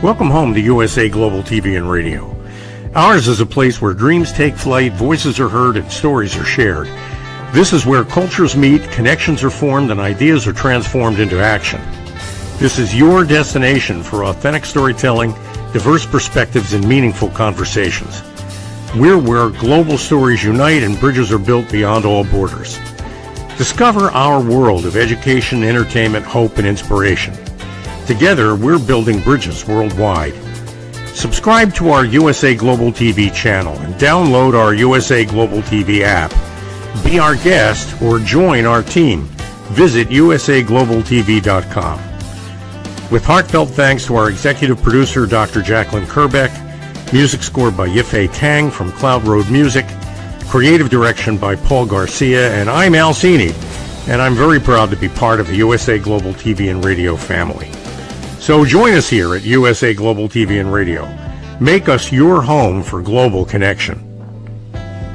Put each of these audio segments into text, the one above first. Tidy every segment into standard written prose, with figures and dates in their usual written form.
Welcome home to USA Global TV and Radio. Ours is a place where dreams take flight, voices are heard, and stories are shared. This is where cultures meet, connections are formed, and ideas are transformed into action. This is your destination for authentic storytelling, diverse perspectives, and meaningful conversations. We're where global stories unite and bridges are built beyond all borders. Discover our world of education, entertainment, hope, and inspiration. Together, we're building bridges worldwide. Subscribe to our USA Global TV channel and download our USA Global TV app. Be our guest or join our team. Visit usaglobaltv.com. With heartfelt thanks to our executive producer, Dr. Jacalyn Kerbeck, music scored by Yifei Tang from Cloud Road Music, creative direction by Paul Garcia, and I'm Al Cini, and I'm very proud to be part of the USA Global TV and Radio family. So join us here at USA Global TV and Radio. Make us your home for global connection.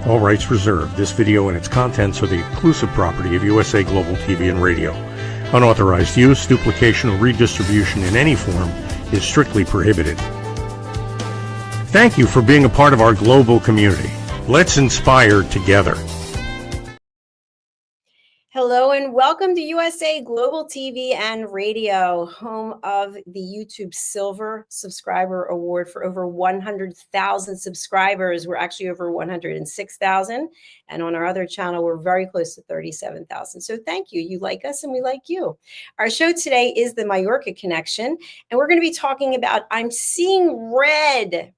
All rights reserved. This video and its contents are the exclusive property of USA Global TV and Radio. Unauthorized use, duplication, or redistribution in any form is strictly prohibited. Thank you for being a part of our global community. Let's inspire together. Hello and welcome to USA Global TV and Radio, home of the YouTube Silver Subscriber Award for over 100,000 subscribers. We're actually over 106,000. And on our other channel, we're very close to 37,000. So thank you. You like us and we like you. Our show today is the Mallorca Connection. And we're going to be talking about I'm seeing red,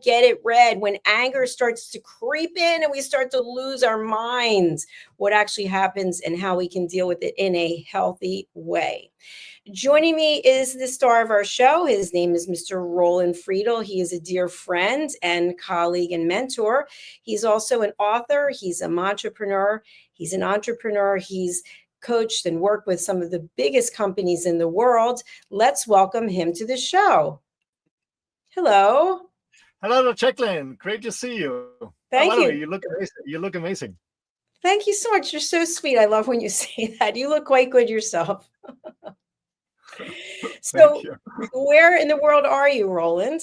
get it red, when anger starts to creep in and we start to lose our minds, what actually happens and how we can deal with it in a healthy way. Joining me is the star of our show. His name is Mr. Roland FRIEDL. He is a dear friend and colleague and mentor. He's also an author. He's an entrepreneur. He's coached and worked with some of the biggest companies in the world. Let's welcome him to the show. Hello. Hello, Jacalyn. Great to see you. Thank you. You look amazing. You look amazing. Thank you so much. You're so sweet. I love when you say that. You look quite good yourself. So where in the world are you, Roland?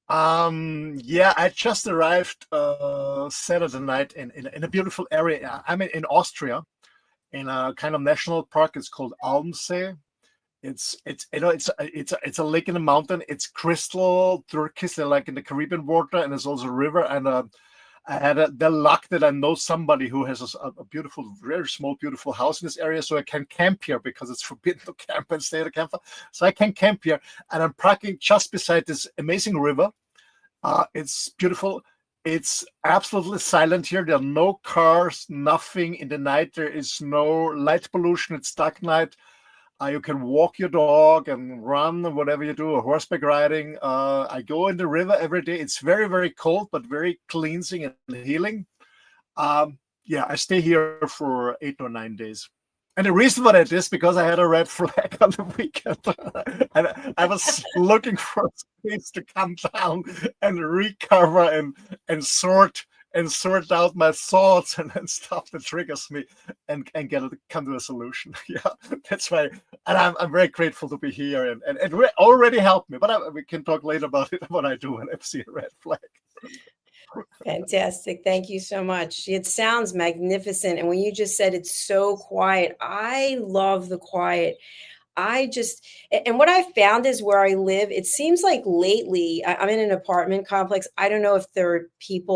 Yeah, I just arrived Saturday night in a beautiful area. I'm in Austria, in a kind of national park. It's called Almsee. It's a lake in the mountain. It's crystal turquoise, like in the Caribbean water, and there's also a river. And I had the luck that I know somebody who has a beautiful, very small, beautiful house in this area, so I can camp here because it's forbidden to camp and stay at a campfire. So I can camp here, and I'm parking just beside this amazing river. It's beautiful. It's absolutely silent here. There are no cars, nothing in the night. There is no light pollution. It's dark night. You can walk your dog and run, whatever you do, or horseback riding. I go in the river every day. It's very, very cold, but very cleansing and healing. Yeah, I stay here for 8 or 9 days. And the reason for that is because I had a red flag on the weekend. And I was looking for a space to come down and recover and sort out my thoughts and stuff that triggers me and come to a solution. Yeah, that's why. And I'm very grateful to be here. And it already helped me. But we can talk later about it, what I do when I see a red flag. Fantastic. Thank you so much. It sounds magnificent. And when you just said it's so quiet, I love the quiet. And what I found is where I live, it seems like lately, I'm in an apartment complex. I don't know if there are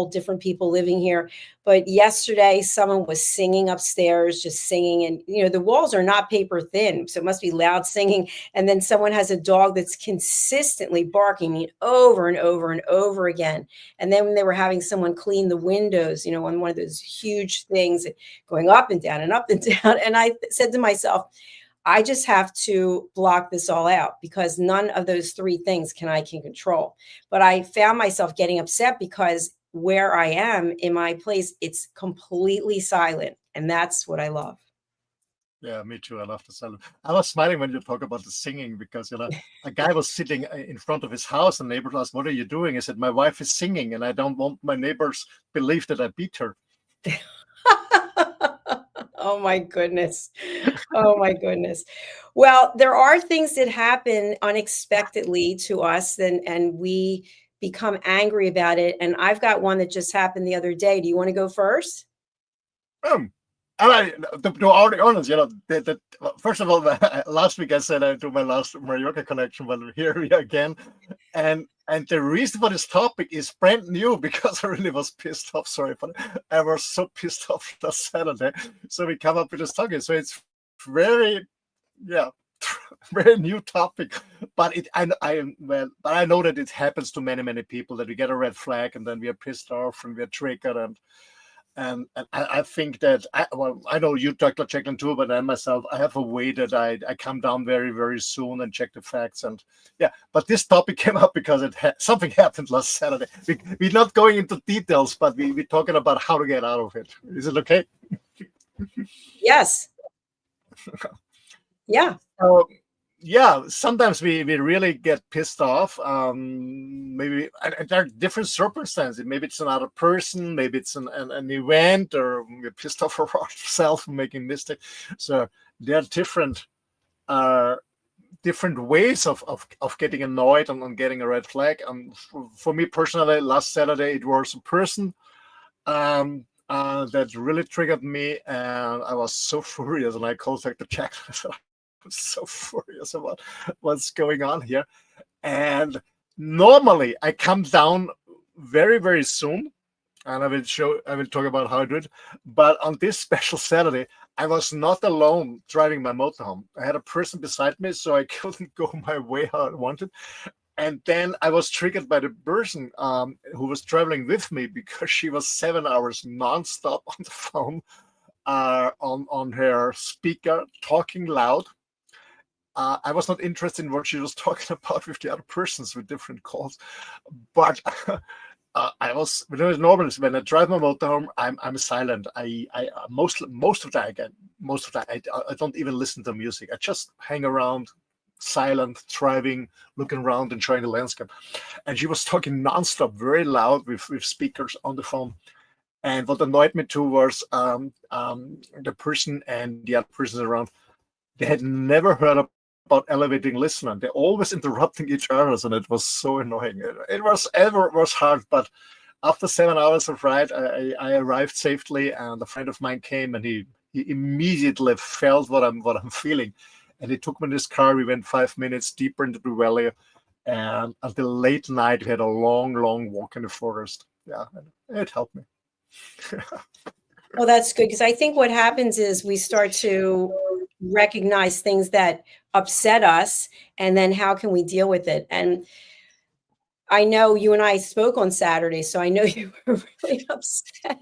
different people living here, but yesterday someone was singing upstairs, just singing. And, the walls are not paper thin, so it must be loud singing. And then someone has a dog that's consistently barking over and over and over again. And then when they were having someone clean the windows, on one of those huge things going up and down and up and down. And I said to myself, I just have to block this all out because none of those three things can control. But I found myself getting upset because where I am in my place, it's completely silent. And that's what I love. Yeah, me too. I love the silence. I was smiling when you talk about the singing because, a guy was sitting in front of his house and neighbors asked, "What are you doing?" I said, "My wife is singing and I don't want my neighbors believe that I beat her." Oh my goodness. Oh my goodness. Well, there are things that happen unexpectedly to us and we become angry about it. And I've got one that just happened the other day. Do you want to go first? Um, to all the honest, first of all, last week I said I do my last MALLORCA connection, but here we are again. And the reason for this topic is brand new because I really was pissed off. Sorry, but I was so pissed off last Saturday. So we come up with this topic. So it's very, yeah, very new topic. But but I know that it happens to many people that we get a red flag and then we are pissed off and we are triggered and I think that I know you, Dr. Jacalyn, too, but I myself, I have a way that I come down very soon and check the facts. And yeah, but this topic came up because something happened last Saturday. We're not going into details, but we're talking about how to get out of it. Is it okay? Yes. Yeah. So, yeah, sometimes we really get pissed off. Maybe and there are different circumstances. Maybe it's another person, maybe it's an event, or we're pissed off for ourselves for making mistakes. So there are different ways of getting annoyed and on getting a red flag. For me personally, last Saturday it was a person that really triggered me, and I was so furious, and I contacted Jacalyn. I'm so furious about what's going on here. And normally I come down very soon, and I will talk about how I do it. But on this special Saturday, I was not alone driving my motorhome. I had a person beside me, so I couldn't go my way how I wanted. And then I was triggered by the person who was traveling with me because she was 7 hours nonstop on the phone, on her speaker, talking loud. I was not interested in what she was talking about with the other persons with different calls, but I was normally when I drive my motorhome, I'm silent. I most of the time I don't even listen to music. I just hang around, silent, driving, looking around, enjoying the landscape. And she was talking nonstop, very loud with speakers on the phone. And what annoyed me too was the person and the other persons around. They had never heard about elevating listener. They're always interrupting each other, and it was so annoying. It was hard, but after 7 hours of ride, I arrived safely, and a friend of mine came, and he immediately felt what I'm feeling, and he took me in his car. We went 5 minutes deeper into the valley, and until late night, we had a long walk in the forest. Yeah, it helped me. Well, that's good, because I think what happens is we start to recognize things that upset us, and then how can we deal with it? And I know you and I spoke on Saturday, so I know you were really upset.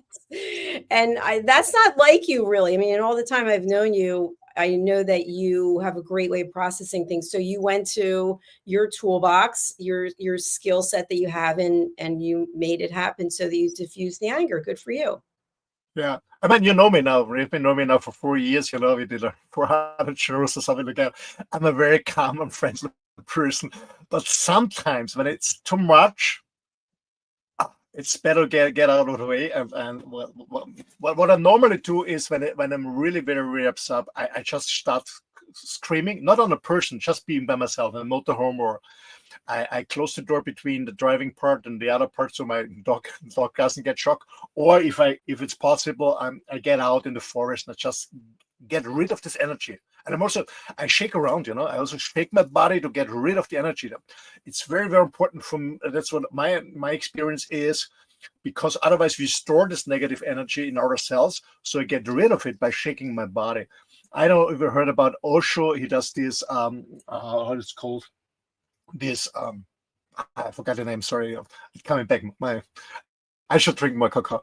And that's not like you, really. I mean, in all the time I've known you, I know that you have a great way of processing things. So you went to your toolbox, your skill set that you have, and you made it happen so that you diffused the anger. Good for you. Yeah, I mean, you know me now. You've been knowing me now for 4 years. We did 400 shows or something like that. I'm a very calm and friendly person, but sometimes when it's too much, it's better get out of the way. And what I normally do is when I'm really very upset, I just start screaming, not on a person, just being by myself in a motorhome, or I close the door between the driving part and the other part so my dog doesn't get shocked. Or if it's possible, I get out in the forest and I just get rid of this energy. And I shake around, I also shake my body to get rid of the energy. It's very important for me. That's what my experience is, because otherwise we store this negative energy in our cells. So I get rid of it by shaking my body. I don't know if you heard about Osho. He does this, how it's called, this I forgot the name, sorry, it's coming back. I should drink more cocoa.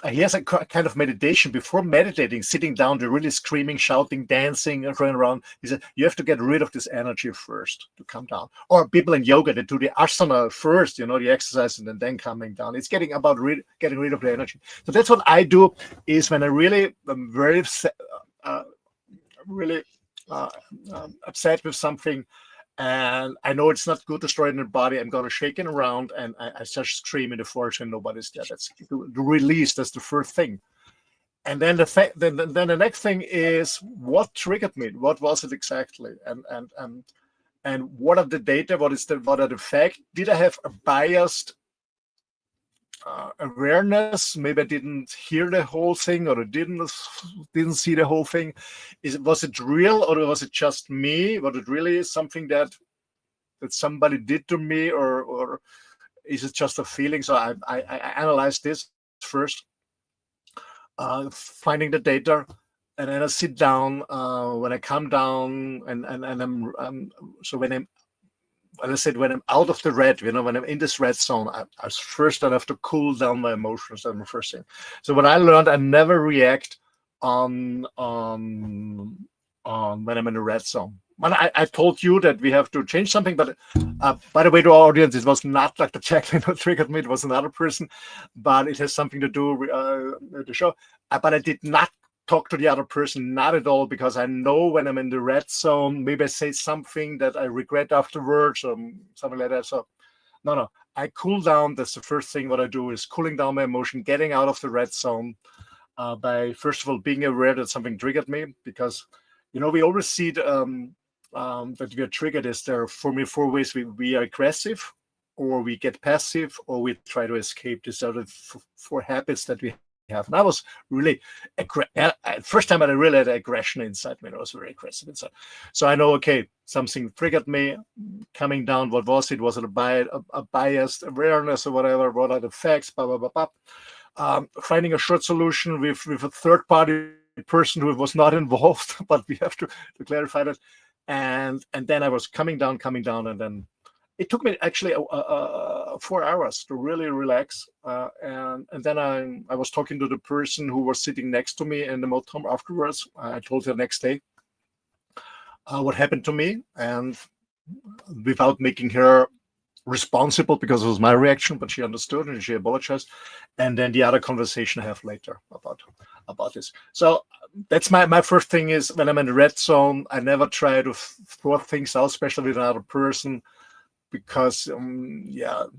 He has a kind of meditation. Before meditating, sitting down, they're really screaming, shouting, dancing, running around. He said you have to get rid of this energy first to come down. Or people in yoga, they do the asana first, the exercise, and then coming down. It's getting rid of the energy. So that's what I do, is when I really am very upset with something, and I know it's not good to store it in the body, I'm going to shake it around, and I just scream in the forest and nobody's there. That's the release. That's the first thing. And then then the next thing is what triggered me. What was it exactly? And what are the data? What are the facts? Did I have a biased awareness? Maybe I didn't hear the whole thing, or I didn't see the whole thing. Was it real, or was it just me? Was it really something that somebody did to me, or is it just a feeling? So I analyzed this first, finding the data, and then I sit down. When I come down, and I'm so when I said, when I'm out of the red, when I'm in this red zone, I first have to cool down my emotions. That's the first thing. So what I learned, I never react on when I'm in the red zone. Well, I told you that we have to change something, but by the way, to our audience, it was not like the Jacalyn who triggered me. It was another person, but it has something to do with the show. But I did not talk to the other person, not at all, because I know when I'm in the red zone, maybe I say something that I regret afterwards, or something like that. So no, I cool down. That's the first thing. What I do is cooling down my emotion, getting out of the red zone, by first of all being aware that something triggered me, because we always see that we are triggered. Is there, for me, 4 ways we are aggressive, or we get passive, or we try to escape. These are the 4 habits that we have. And I was really first time I really had aggression inside me. I was very aggressive inside. So I know, okay, something triggered me. Coming down, what was it? Was it a biased awareness or whatever? What are the facts? Blah, blah, blah, blah. Finding a short solution with a third party person who was not involved, but we have to clarify that. And then I was coming down, and then it took me actually 4 hours to really relax. And then I was talking to the person who was sitting next to me in the motel afterwards. I told her the next day what happened to me, and without making her responsible, because it was my reaction, but she understood and she apologized. And then the other conversation I have later about this. So that's my first thing is, when I'm in the red zone, I never try to throw things out, especially with another person, because you're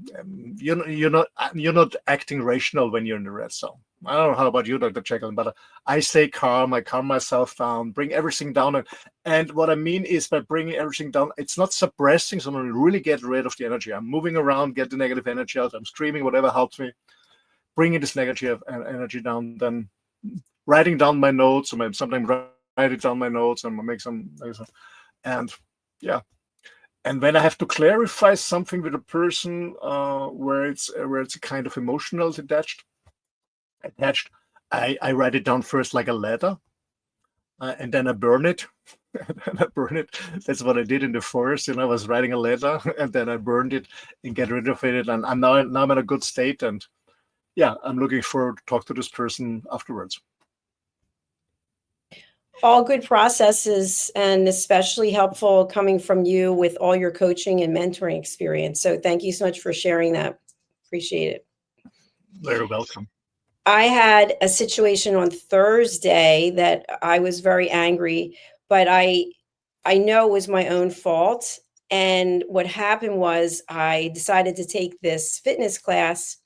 not acting rational when you're in the red zone. I don't know how about you, Dr. Jacalyn, but I stay calm. I calm myself down, bring everything down. And what I mean is, by bringing everything down, it's not suppressing someone, really get rid of the energy. I'm moving around, get the negative energy out. I'm screaming, whatever helps me, bringing this negative energy down. Then writing down my notes, or sometimes writing down my notes and make some, and yeah. And when I have to clarify something with a person, where it's a kind of emotional attached, I write it down first like a letter, and then I burn it. That's what I did in the forest. I was writing a letter, and then I burned it and get rid of it. And I'm now in a good state. And yeah, I'm looking forward to talk to this person afterwards. All good processes, and especially helpful coming from you with all your coaching and mentoring experience. So thank you so much for sharing that. Appreciate it. Very welcome. I had a situation on Thursday that I was very angry, but I know it was my own fault. And what happened was, I decided to take this fitness class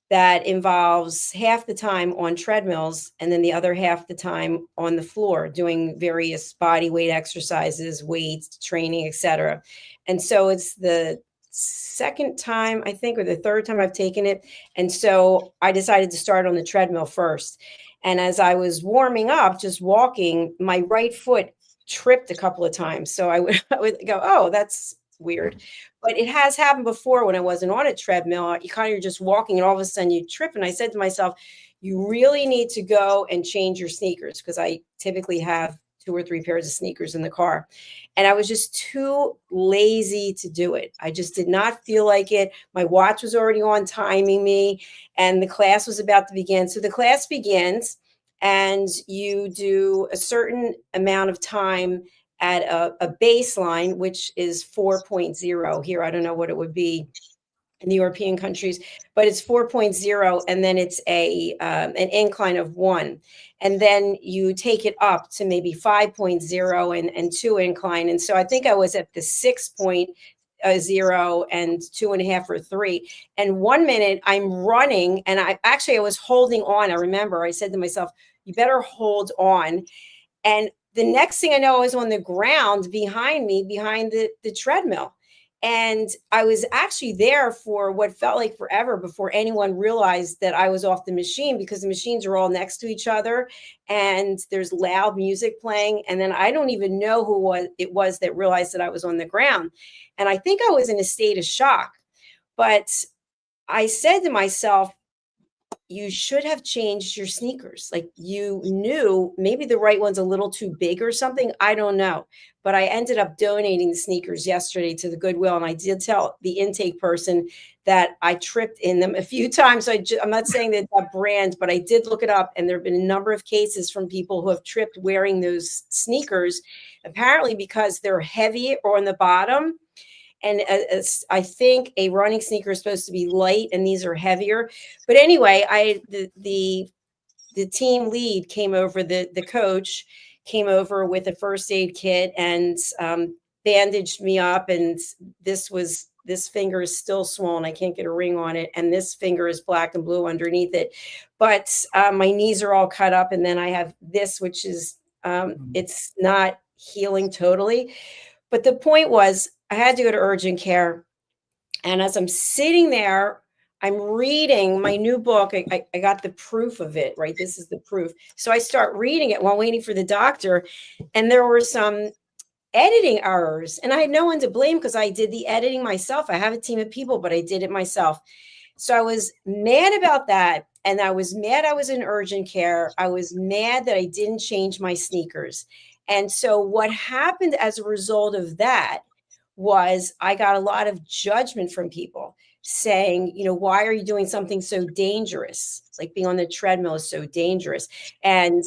that involves half the time on treadmills and then the other half the time on the floor doing various body weight exercises, weights, training, etc. And so it's the second time, I think, or the third time I've taken it. And so I decided to start on the treadmill first. And as I was warming up, just walking, my right foot tripped a couple of times. So I would go, oh, that's weird. But it has happened before when I wasn't on a treadmill. You're just walking and all of a sudden you trip. And I said to myself, you really need to go and change your sneakers, because I typically have 2 or 3 pairs of sneakers in the car. And I was just too lazy to do it. I just did not feel like it. My watch was already on timing me, and the class was about to begin. So the class begins, and you do a certain amount of time at a baseline, which is 4.0 here. I don't know what it would be in the European countries, but it's 4.0, and then it's an incline of 1. And then you take it up to maybe 5.0 and 2 incline. And so I think I was at the 6 point a 0 and 2.5 or 3. And 1 minute I'm running, and I was holding on. I remember I said to myself, you better hold on. And the next thing I know, I was on the ground behind me, behind the treadmill. And I was actually there for what felt like forever before anyone realized that I was off the machine, because the machines are all next to each other and there's loud music playing. And then I don't even know who it was that realized that I was on the ground. And I think I was in a state of shock. But I said to myself, you should have changed your sneakers. Like, you knew maybe the right one's a little too big or something. I don't know. But I ended up donating the sneakers yesterday to the Goodwill. And I did tell the intake person that I tripped in them a few times. So I'm not saying that brand, but I did look it up. And there have been a number of cases from people who have tripped wearing those sneakers, apparently because they're heavy or on the bottom. And I think a running sneaker is supposed to be light, and these are heavier. But anyway, the team lead came over, the coach came over with a first aid kit and bandaged me up. And this finger is still swollen. I can't get a ring on it. And this finger is black and blue underneath it. But my knees are all cut up. And then I have this, which is, it's not healing totally. But the point was, I had to go to urgent care. And as I'm sitting there, I'm reading my new book. I got the proof of it, right? This is the proof. So I start reading it while waiting for the doctor. And there were some editing errors. And I had no one to blame because I did the editing myself. I have a team of people, but I did it myself. So I was mad about that. And I was mad I was in urgent care. I was mad that I didn't change my sneakers. And so what happened as a result of that was I got a lot of judgment from people saying, why are you doing something so dangerous? Like being on the treadmill is so dangerous. And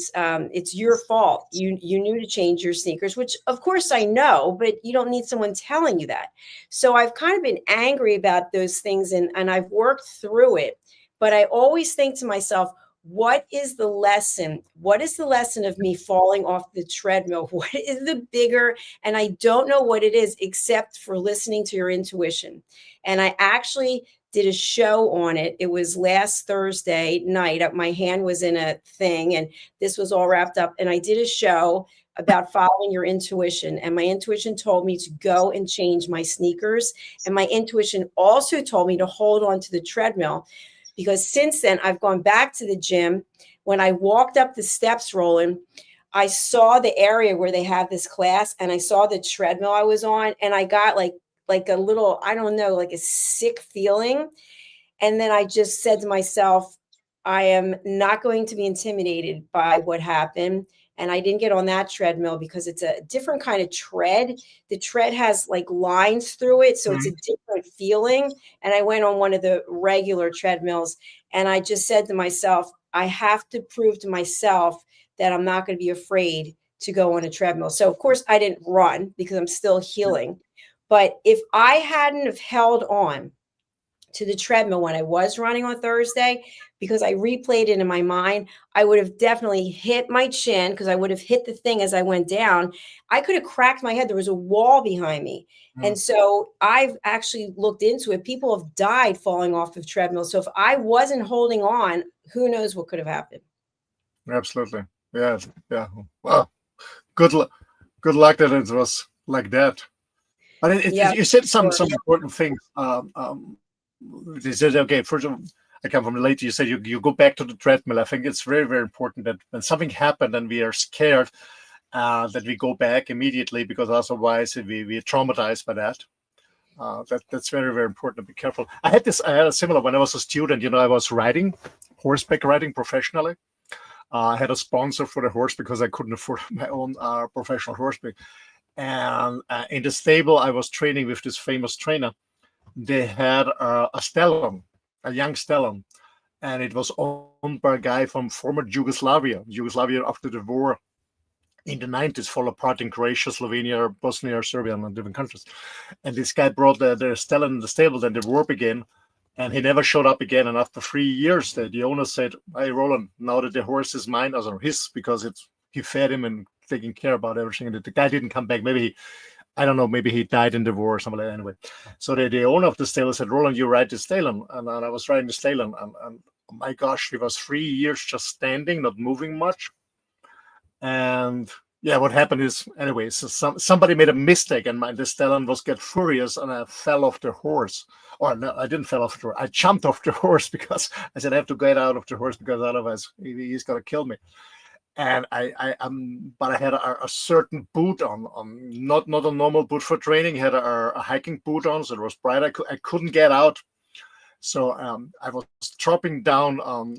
it's your fault. You knew to change your sneakers, which of course I know, but you don't need someone telling you that. So I've kind of been angry about those things, and I've worked through it. But I always think to myself, what is the lesson? What is the lesson of me falling off the treadmill? What is the bigger? And I don't know what it is, except for listening to your intuition. And I actually did a show on it. It was last Thursday night. My hand was in a thing, and this was all wrapped up. And I did a show about following your intuition. And my intuition told me to go and change my sneakers. And my intuition also told me to hold on to the treadmill. Because since then, I've gone back to the gym. When I walked up the steps, Roland, I saw the area where they have this class, and I saw the treadmill I was on, and I got like a little, I don't know, like a sick feeling. And then I just said to myself, I am not going to be intimidated by what happened. And I didn't get on that treadmill because it's a different kind of tread. The tread has like lines through it. So it's a different feeling. And I went on one of the regular treadmills, and I just said to myself, I have to prove to myself that I'm not going to be afraid to go on a treadmill. So of course I didn't run because I'm still healing. But if I hadn't have held on to the treadmill when I was running on Thursday, because I replayed it in my mind, I would have definitely hit my chin, because I would have hit the thing as I went down. I could have cracked my head. There was a wall behind me. And so I've actually looked into it. People have died falling off of treadmills. So if I wasn't holding on, who knows what could have happened. Absolutely. Yeah. Well, good luck that it was like that. But you said some important things. You said, okay, first of all, I come from later. You said you go back to the treadmill. I think it's very, very important that when something happened and we are scared, that we go back immediately, because otherwise we're traumatized by that. That's very, very important to be careful. I had a similar when I was a student. I was horseback riding professionally. I had a sponsor for the horse because I couldn't afford my own professional horseback. And in the stable, I was training with this famous trainer. They had a stallion, a young stallion, and it was owned by a guy from former Yugoslavia after the war in the 90s, fall apart in Croatia, Slovenia, Bosnia, Serbia, and different countries. And this guy brought the stallion in the stable. Then the war began, and he never showed up again. And after 3 years, the owner said, "Hey, Roland, now that the horse is mine, as his, because he fed him and taking care about everything." And the guy didn't come back. Maybe I don't know, maybe he died in the war or something like that. Anyway, so the owner of the stable said, Roland, you ride the stable. And I was riding the stable, and oh my gosh, he was 3 years just standing, not moving much. And yeah, what happened is, anyway, so somebody made a mistake, and the stallion was get furious, and I fell off the horse. Or no, I didn't fall off the horse. I jumped off the horse because I said I have to get out of the horse because otherwise he's gonna kill me. And but I had a certain boot on, not a normal boot for training. I had a hiking boot on, so it was bright. I couldn't get out. So I was dropping down on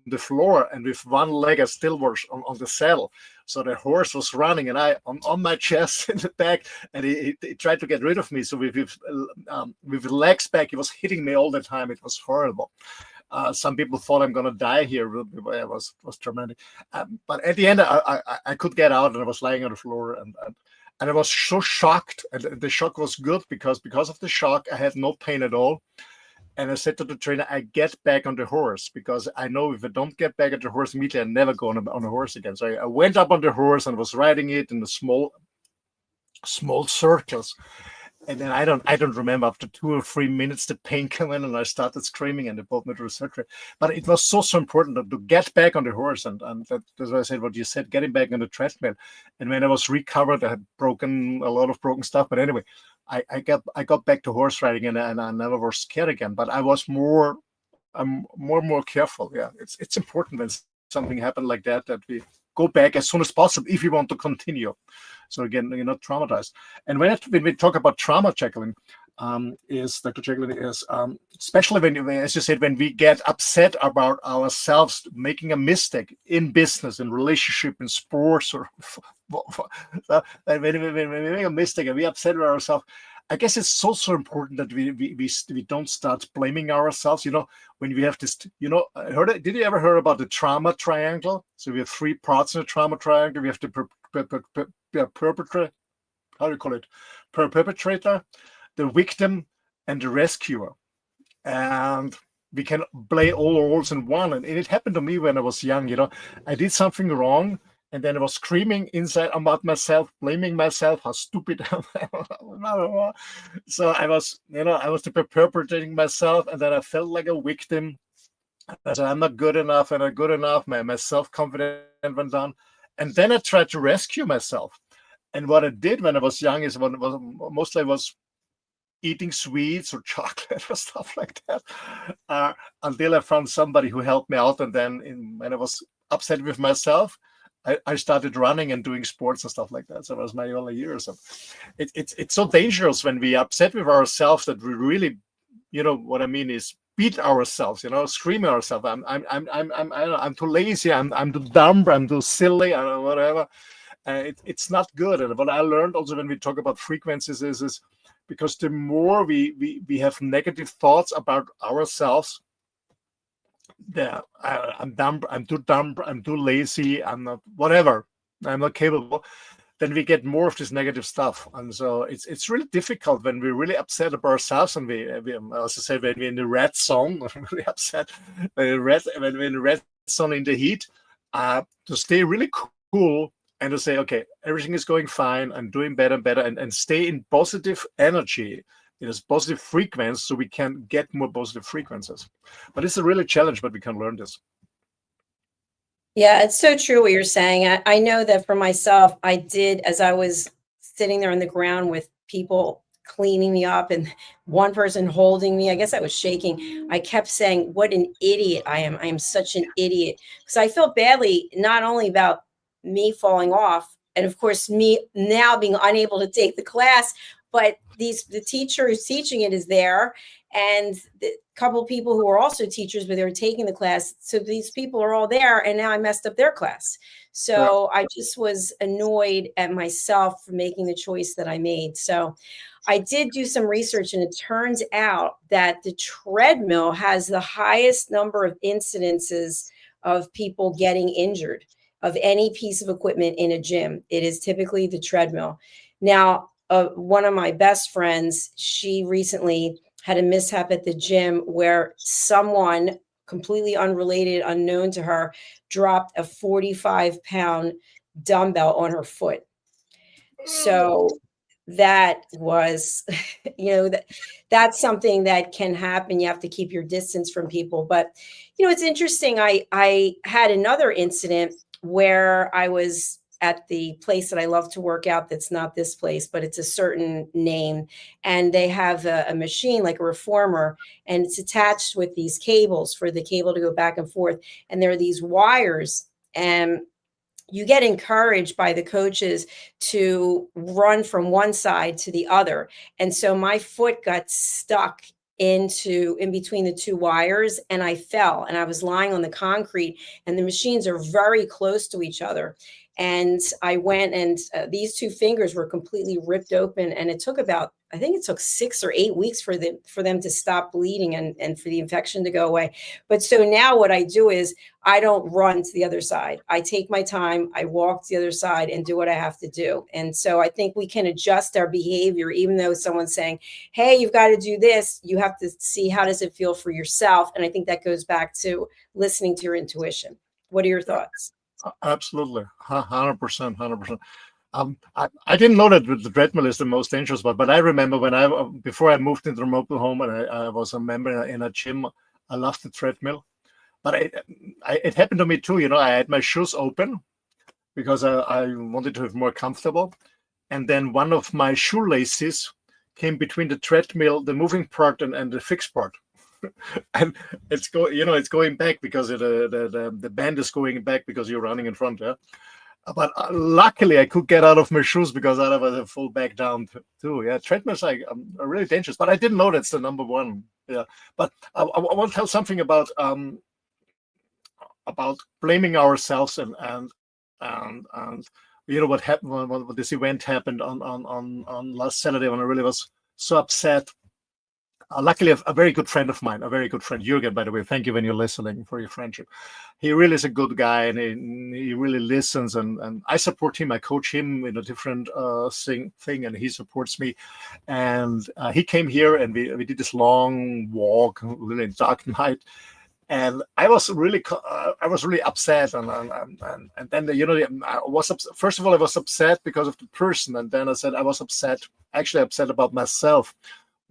the floor, and with one leg I still was on the saddle. So the horse was running, and I on my chest in the back, and he tried to get rid of me. So with legs back, he was hitting me all the time. It was horrible. Some people thought I'm gonna die here. It was traumatic. But at the end, I could get out, and I was lying on the floor, and I was so shocked, and the shock was good because of the shock, I had no pain at all. And I said to the trainer, I get back on the horse, because I know if I don't get back on the horse immediately, I never go on a horse again. So I went up on the horse and was riding it in the small circles. And then I don't remember, after 2 or 3 minutes, the pain came in, and I started screaming, and they brought me to the surgery. But it was so important to get back on the horse, and that's why I said what you said, getting back on the treadmill. And when I was recovered, I had a lot of broken stuff. But anyway, I got back to horse riding, and I never was scared again. But I'm more and more careful. Yeah, it's important when something happened like that we go back as soon as possible if you want to continue. So again, you're not traumatized. And when we talk about trauma, Jacalyn, Dr. Jacalyn, is especially when, as you said, when we get upset about ourselves making a mistake in business, in relationship, in sports, or when we make a mistake and we upset with ourselves, I guess it's also important that we don't start blaming ourselves. When we have this, did you ever hear about the trauma triangle? So we have 3 parts in the trauma triangle. We have the perpetrator, how do you call it? Perpetrator, the victim, and the rescuer. And we can play all roles in one. And it happened to me when I was young. I did something wrong, and then I was screaming inside about myself, blaming myself, how stupid I am. So I was perpetrating myself, and then I felt like a victim. I said, I'm not good enough, and I'm good enough. My self-confidence went down. And then I tried to rescue myself. And what I did when I was young is mostly I was eating sweets or chocolate or stuff like that, until I found somebody who helped me out. And then when I was upset with myself, I started running and doing sports and stuff like that. So it was my early years. So it's so dangerous when we are upset with ourselves that we really, what I mean is beat ourselves, scream at ourselves. I'm too lazy. I'm too dumb. I'm too silly. I don't know, whatever. It's not good. And what I learned also when we talk about frequencies is because the more we have negative thoughts about ourselves, I'm dumb, I'm too dumb, I'm too lazy, I'm not whatever, I'm not capable, then we get more of this negative stuff. And so it's really difficult when we're really upset about ourselves, and we also say when we're in the red zone, really upset, when we're in the red zone in the heat, to stay really cool and to say, okay, everything is going fine, I'm doing better and better, and stay in positive energy. It is positive frequency, so we can get more positive frequencies. But it's a really challenge, but we can learn this. Yeah, it's so true what you're saying. I know that for myself, I did, as I was sitting there on the ground with people cleaning me up and one person holding me, I guess I was shaking. I kept saying, what an idiot I am. I am such an idiot. Because I felt badly, not only about me falling off, and of course, me now being unable to take the class, but the teacher who's teaching it is there, and the couple people who are also teachers, but they were taking the class. So these people are all there, and now I messed up their class. So I just was annoyed at myself for making the choice that I made. So I did do some research, and it turns out that the treadmill has the highest number of incidences of people getting injured of any piece of equipment in a gym. It is typically the treadmill. Now, one of my best friends, she recently had a mishap at the gym where someone completely unrelated, unknown to her, dropped a 45-pound dumbbell on her foot. So that was, that's something that can happen. You have to keep your distance from people. But, it's interesting. I had another incident where I was at the place that I love to work out. That's not this place, but it's a certain name. And they have a machine like a reformer, and it's attached with these cables for the cable to go back and forth. And there are these wires, and you get encouraged by the coaches to run from one side to the other. And so my foot got stuck in between the two wires, and I fell, and I was lying on the concrete, and the machines are very close to each other. And I went, and these two fingers were completely ripped open, and I think it took 6 or 8 weeks for them to stop bleeding and for the infection to go away. But so now what I do is I don't run to the other side. I take my time, I walk to the other side and do what I have to do. And so I think we can adjust our behavior, even though someone's saying, hey, you've got to do this. You have to see, how does it feel for yourself? And I think that goes back to listening to your intuition. What are your thoughts? Absolutely, 100%, 100%. I didn't know that the treadmill is the most dangerous part, but I remember before I moved into a mobile home and I was a member in a gym, I loved the treadmill. But it happened to me too. I had my shoes open because I wanted to have more comfortable, and then one of my shoelaces came between the treadmill, the moving part, and the fixed part. And it's going back because the band is going back because you're running in front. Yeah. But luckily I could get out of my shoes because otherwise I fall back down too. Yeah, treadmills are really dangerous. But I didn't know that's the number one. Yeah. But I want to tell something about blaming ourselves and what happened when this event happened on last Saturday when I really was so upset. Luckily, a very good friend of mine, a very good friend, Jürgen, by the way, thank you when you're listening for your friendship. He really is a good guy, and he really listens, and I support him. I coach him in a different thing, and he supports me. And he came here, and we did this long walk, really dark night. And I was really upset, and then I was first of all I was upset because of the person, and then I said I was upset about myself.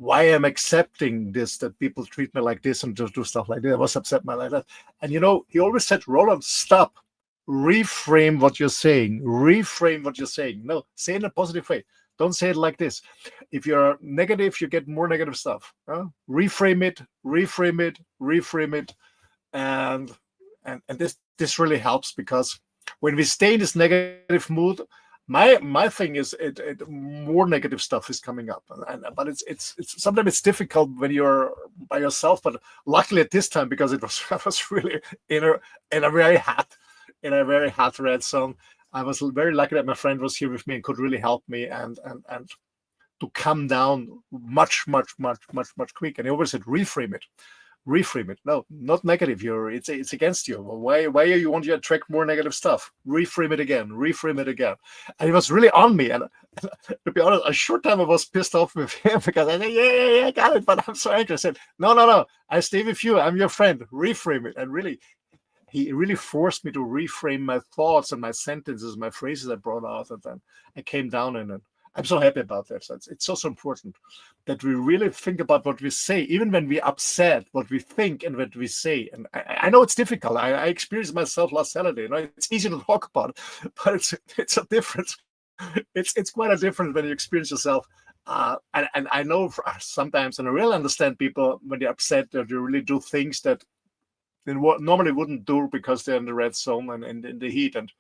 Why I'm accepting this, that people treat me like this and just do stuff like this. I was upset like that. And he always said, Roland, stop. Reframe what you're saying. Reframe what you're saying. No, say it in a positive way. Don't say it like this. If you're negative, you get more negative stuff. Reframe it, reframe it, reframe it. And this really helps, because when we stay in this negative mood, my thing is more negative stuff is coming up, but it's sometimes it's difficult when you're by yourself. But luckily at this time, because I was really in a very hot red zone, I was very lucky that my friend was here with me and could really help me and to come down much quick. And he always said, reframe it. No, not negative. It's against you. Why you want to attract more negative stuff? Reframe it again. And he was really on me. And to be honest, a short time I was pissed off with him because I said, yeah, I got it, but I'm so angry. I said, no, I stay with you. I'm your friend. Reframe it. And really, he really forced me to reframe my thoughts and my sentences, my phrases I brought out, and then I came down in it. I'm so happy about that. So it's so important that we really think about what we say, even when we're upset, what we think and what we say. And I know it's difficult. I experienced myself last Saturday. It's easy to talk about, but it's a difference. It's quite a difference when you experience yourself. And I know sometimes, and I really understand people when they're upset, that they really do things that they normally wouldn't do because they're in the red zone and in the heat. And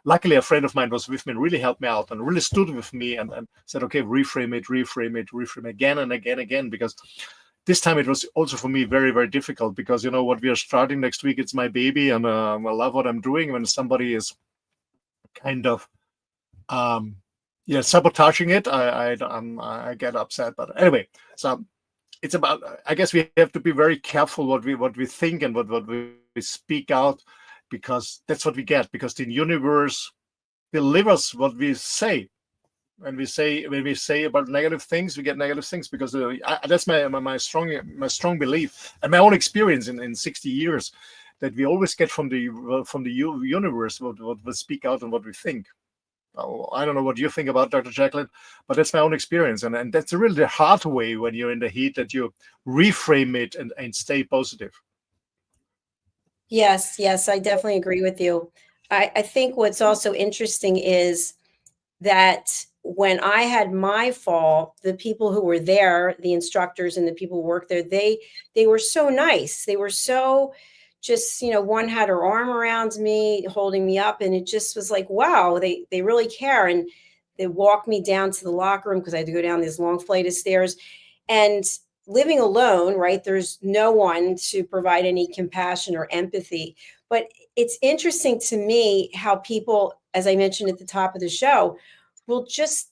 luckily, a friend of mine was with me and really helped me out and really stood with me and said, okay, reframe it again and again, because this time it was also for me very, very difficult, because what we are starting next week, it's my baby, and I love what I'm doing. When somebody is kind of sabotaging it, I get upset. But anyway, so it's about, I guess we have to be very careful what we think and what we speak out, because that's what we get, because the universe delivers what we say. When we say about negative things, we get negative things, because that's my strong belief and my own experience in 60 years, that we always get from the universe what we speak out and what we think. I don't know what you think about Dr. Jacalyn, but that's my own experience. And that's really the hard way when you're in the heat, that you reframe it and stay positive. Yes, yes, I definitely agree with you. I think what's also interesting is that when I had my fall, the people who were there, the instructors and the people who worked there, they were so nice. They were so just, one had her arm around me, holding me up, and it just was like, wow, they really care. And they walked me down to the locker room because I had to go down this long flight of stairs. And living alone, right? There's no one to provide any compassion or empathy. But it's interesting to me how people, as I mentioned at the top of the show, will just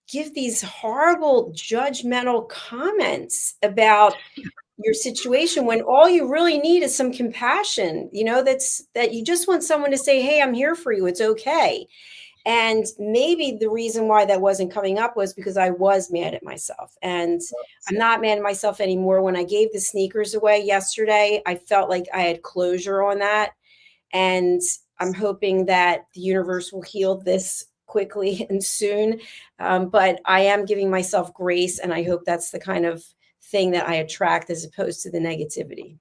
give these horrible judgmental comments about your situation when all you really need is some compassion. That you just want someone to say, hey, I'm here for you. It's okay. And maybe the reason why that wasn't coming up was because I was mad at myself. And I'm not mad at myself anymore. When I gave the sneakers away yesterday, I felt like I had closure on that. And I'm hoping that the universe will heal this quickly and soon. But I am giving myself grace. And I hope that's the kind of thing that I attract as opposed to the negativity.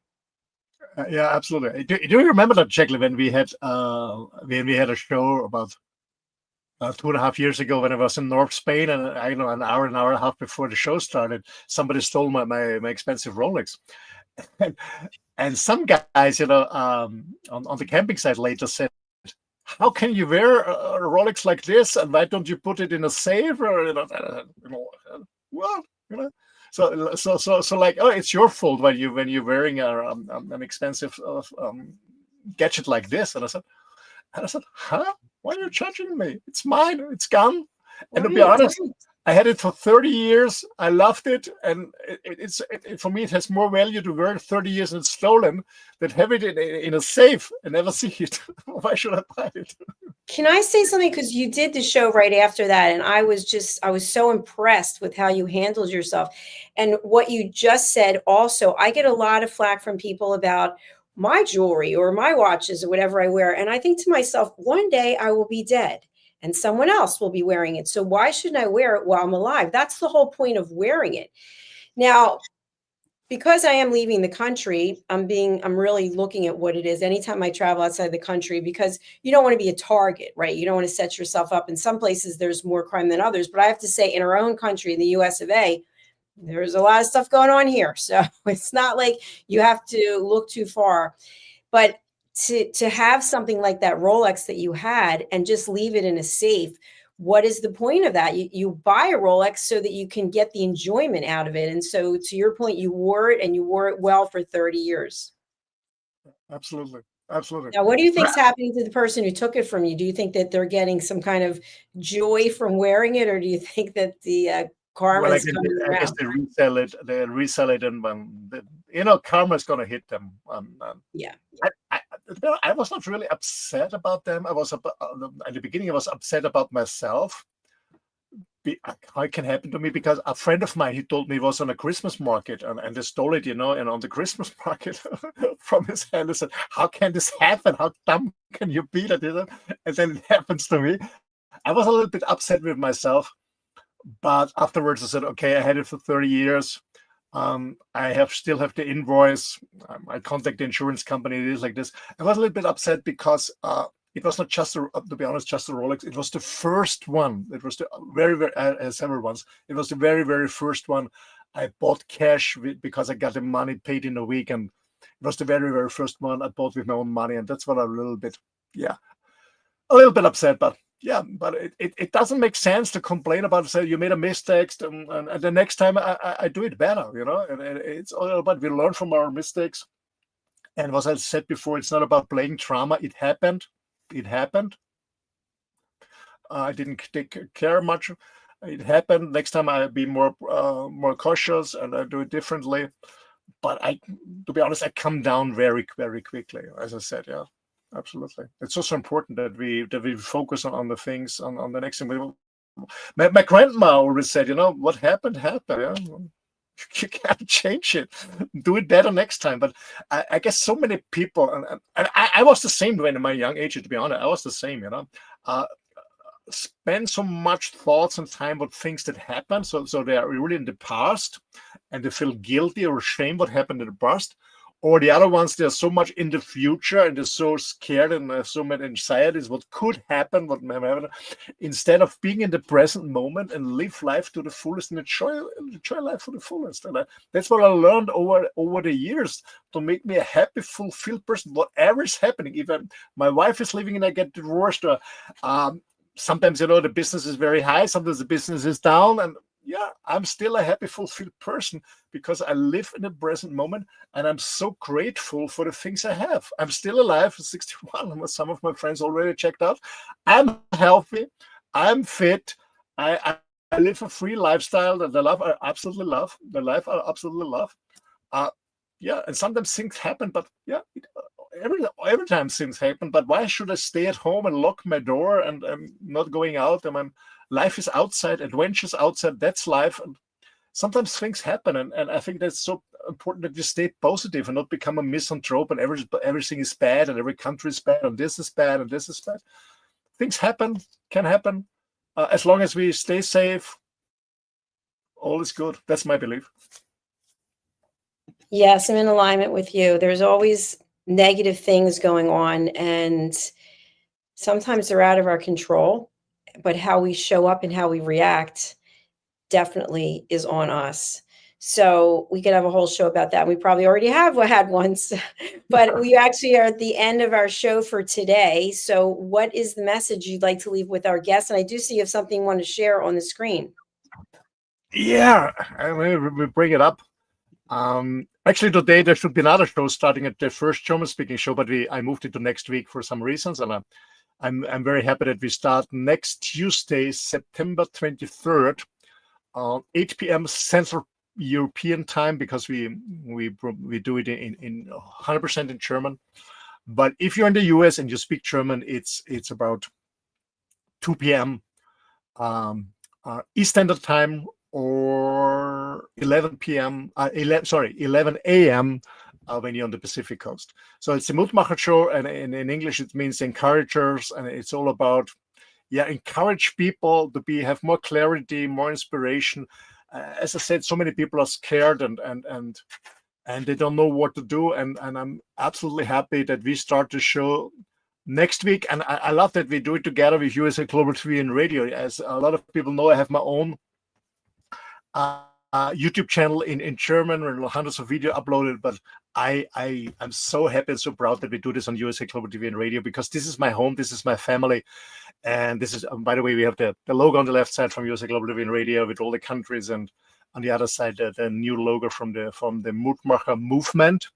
Yeah, absolutely. Do you remember that, Jacalyn, when we had a show about 2.5 years ago, when I was in North Spain, and an hour and a half before the show started, somebody stole my expensive Rolex. And some guys, on the camping site later said, how can you wear a Rolex like this, and why don't you put it in a safe? Or what? So like, oh, it's your fault when you're wearing an expensive gadget like this. And I said, huh? Why are you judging me? It's mine. It's gone. And to be honest, I had it for 30 years. I loved it. And for me, it has more value to wear it 30 years and it's stolen than have it in a safe and never see it. Why should I buy it? Can I say something? Because you did the show right after that. And I was so impressed with how you handled yourself. And what you just said also, I get a lot of flack from people about my jewelry or my watches or whatever I wear. And I think to myself, one day I will be dead and someone else will be wearing it. So why shouldn't I wear it while I'm alive? That's the whole point of wearing it. Now, because I am leaving the country, I'm really looking at what it is anytime I travel outside the country, because you don't want to be a target, right? You don't want to set yourself up. In some places, there's more crime than others. But I have to say, in our own country, in the US of A, there's a lot of stuff going on here. So it's not like you have to look too far. But to have something like that Rolex that you had and just leave it in a safe, what is the point of that? You buy a Rolex so that you can get the enjoyment out of it. And so to your point, you wore it and you wore it well for 30 years. Absolutely. Absolutely. Now, what do you think is happening to the person who took it from you? Do you think that they're getting some kind of joy from wearing it? Or do you think that the karma is coming around? I guess they resell it, and karma is going to hit them. Yeah. I was not really upset about them. I was at the beginning. I was upset about myself. How it can happen to me, because a friend of mine, he told me he was on a Christmas market and they stole it, and on the Christmas market from his hand. I said, how can this happen? How dumb can you be that? And then it happens to me. I was a little bit upset with myself, but afterwards I said, okay, I had it for 30 years. I still have the invoice. I contact the insurance company. It is like this. I was a little bit upset because it was not just, to be honest, just a Rolex. It was the first one. It was the very, very several ones. It was the very, very first one I bought cash because I got the money paid in a week, and it was the very, very first one I bought with my own money, and that's what I'm a little bit upset. But yeah, but it doesn't make sense to complain about, say you made a mistake, and the next time I do it better. And it's all about, we learn from our mistakes. And as I said before, it's not about playing drama. It happened. I didn't take care much. It happened. Next time I'll be more cautious and I do it differently. But to be honest, I come down very, very quickly. As I said, yeah, absolutely. It's also important that we focus on the things on the next thing. My grandma always said, what happened. Yeah? You can't change it. Do it better next time. But I guess so many people, and I was the same when in my young age, to be honest. I was the same, spend so much thoughts and time with things that happen. So they are really in the past and they feel guilty or ashamed what happened in the past. Or the other ones, they're so much in the future and they're so scared and so many anxieties, what could happen, what may happen, instead of being in the present moment and live life to the fullest and enjoy life to the fullest. And that's what I learned over the years to make me a happy, fulfilled person, whatever is happening. If my wife is leaving and I get divorced, or sometimes, the business is very high, sometimes the business is down, and yeah, I'm still a happy, fulfilled person because I live in the present moment and I'm so grateful for the things I have. I'm still alive at 61, and some of my friends already checked out. I'm healthy, I'm fit, I live a free lifestyle that I love, I absolutely love, the life I absolutely love. Yeah, and sometimes things happen, but yeah, every time things happen, but why should I stay at home and lock my door and I'm not going out? And life is outside, adventures outside, that's life. And sometimes things happen, and I think that's so important that you stay positive and not become a misanthrope and everything is bad and every country is bad and this is bad and this is bad. Things happen, can happen. As long as we stay safe, all is good. That's my belief. Yes, I'm in alignment with you. There's always negative things going on, and sometimes they're out of our control, but how we show up and how we react definitely is on us. So we could have a whole show about that. We probably already have had once, but we actually are at the end of our show for today. So what is the message you'd like to leave with our guests? And I do see you have something you want to share on the screen. Yeah, we bring it up. Actually, today there should be another show starting at the first German-speaking show, but I moved it to next week for some reasons, and I'm very happy that we start next Tuesday, September 23rd, 8 p.m. Central European time, because we do it in 100% in German. But if you're in the US and you speak German, it's about 2 p.m. East Standard Time, or 11 a.m. When you're on the Pacific Coast. So it's a Mutmacher show, and in English it means encouragers, and it's all about encourage people to have more clarity, more inspiration. As I said, so many people are scared and they don't know what to do, and I'm absolutely happy that we start the show next week. And I love that we do it together with USA Global TV and Radio. As a lot of people know, I have my own YouTube channel in German, where hundreds of videos uploaded, but I'm so happy and so proud that we do this on USA Global TV and Radio, because this is my home, this is my family, and this is, by the way, we have the logo on the left side from USA Global TV and Radio with all the countries, and on the other side the new logo from the Mutmacher movement,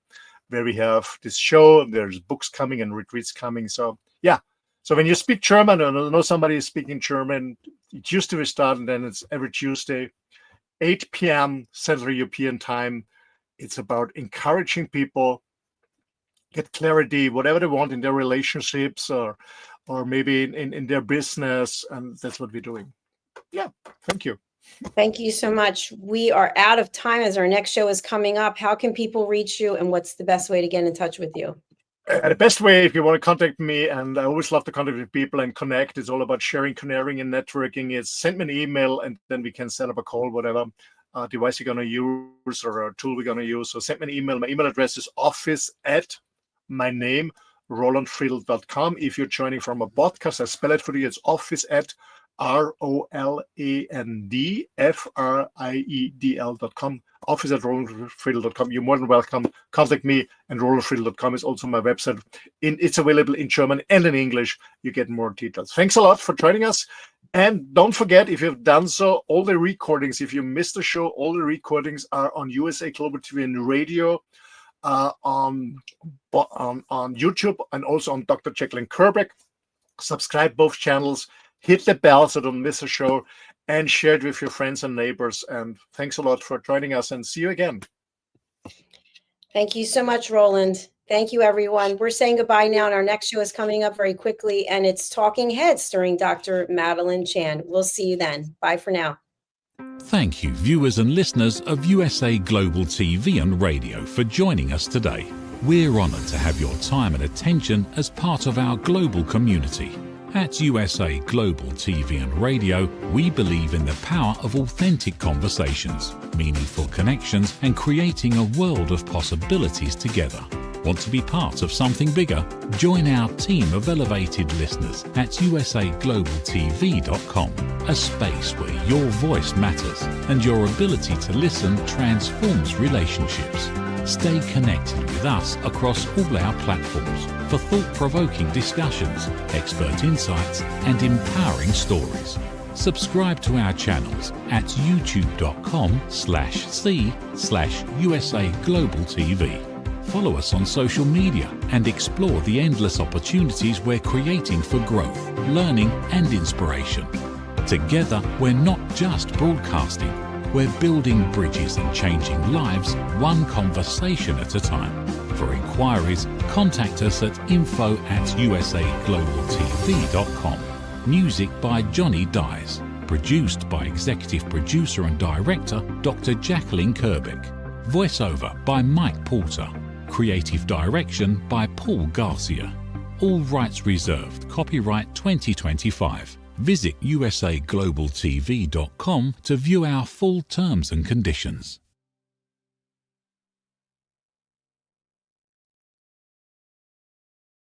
where we have this show. There's books coming and retreats coming. So yeah, so when you speak German, or know somebody is speaking German, Tuesday we start, and then it's every Tuesday, 8 p.m. Central European time. It's about encouraging people get clarity, whatever they want in their relationships, or maybe in their business, and that's what we're doing. Yeah, thank you. Thank you so much. We are out of time as our next show is coming up. How can people reach you, and what's the best way to get in touch with you? The best way, if you want to contact me, and I always love to contact with people and connect, it's all about sharing, connecting, and networking. It's send me an email, and then we can set up a call, whatever device you're going to use or a tool we're going to use. So send me an email. My email address is office@rolandfriedl.com. If you're joining from a podcast, I spell it for you. It's office@ROLANDFRIEDL.com. office@rolandfriedl.com. You're more than welcome. Contact me, and rolandfriedl.com is also my website. It's available in German and in English. You get more details. Thanks a lot for joining us. And don't forget, if you've done so, all the recordings, if you missed the show, all the recordings are on USA Global TV and Radio, on YouTube, and also on Dr. Jacalyn Kerbeck. Subscribe both channels, hit the bell so don't miss a show, and share it with your friends and neighbors. And thanks a lot for joining us, and see you again. Thank you so much, Roland. Thank you, everyone. We're saying goodbye now, and our next show is coming up very quickly, and it's Talking Heads starring Dr. Madeline Chan. We'll see you then. Bye for now. Thank you, viewers and listeners of USA Global TV and Radio, for joining us today. We're honoured to have your time and attention as part of our global community. At USA Global TV and Radio, we believe in the power of authentic conversations, meaningful connections, and creating a world of possibilities together. Want to be part of something bigger? Join our team of elevated listeners at usaglobaltv.com, a space where your voice matters and your ability to listen transforms relationships. Stay connected with us across all our platforms for thought-provoking discussions, expert insights, and empowering stories. Subscribe to our channels at youtube.com/c/USA-Global-TV. Follow us on social media and explore the endless opportunities we're creating for growth, learning, and inspiration. Together, we're not just broadcasting, we're building bridges and changing lives one conversation at a time. For inquiries, contact us at info@usaglobaltv.com. Music by Johnny Dyes. Produced by Executive Producer and Director Dr. Jacalyn Kerbeck. Voiceover by Mike Porter. Creative Direction by Paul Garcia. All rights reserved. Copyright 2025. Visit usaglobaltv.com to view our full terms and conditions.